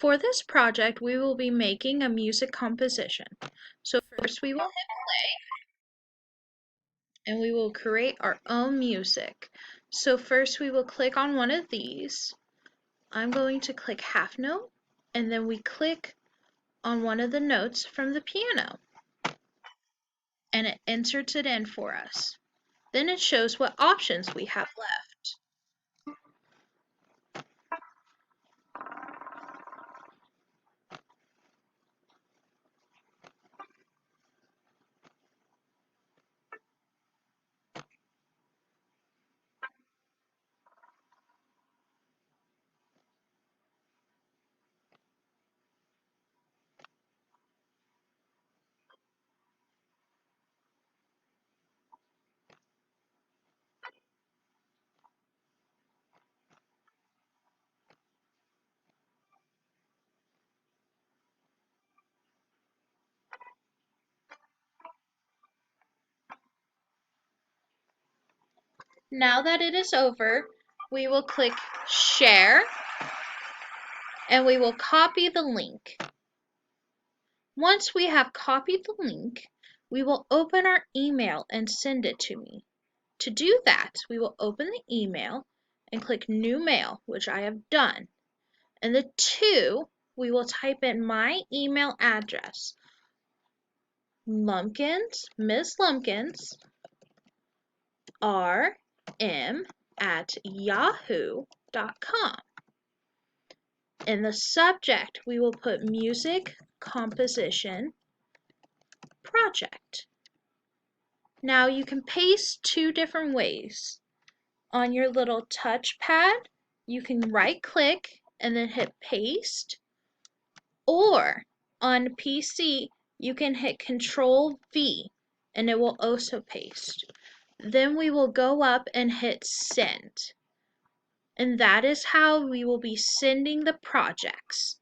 For this project, we will be making a music composition. So first we will hit and we will create our own music. So first we will click on one of these. I'm going to click half note, and then we click on one of the notes from the piano, and it inserts it in for us. Then it shows what options we have left. Now that it is over, we will click share and we will copy the link. Once we have copied the link, we will open our email and send it to me. To do that, we will open the email and click New Mail, which I have done. And the two, we will type in my email address, Lumpkins, Miss Lumpkins, rm@yahoo.com. In the subject, we will put Music Composition Project. Now you can paste two different ways. On your little touchpad, you can right click and then hit paste, or on PC, you can hit Control V and it will also paste. Then we will go up and hit send. And that is how we will be sending the projects.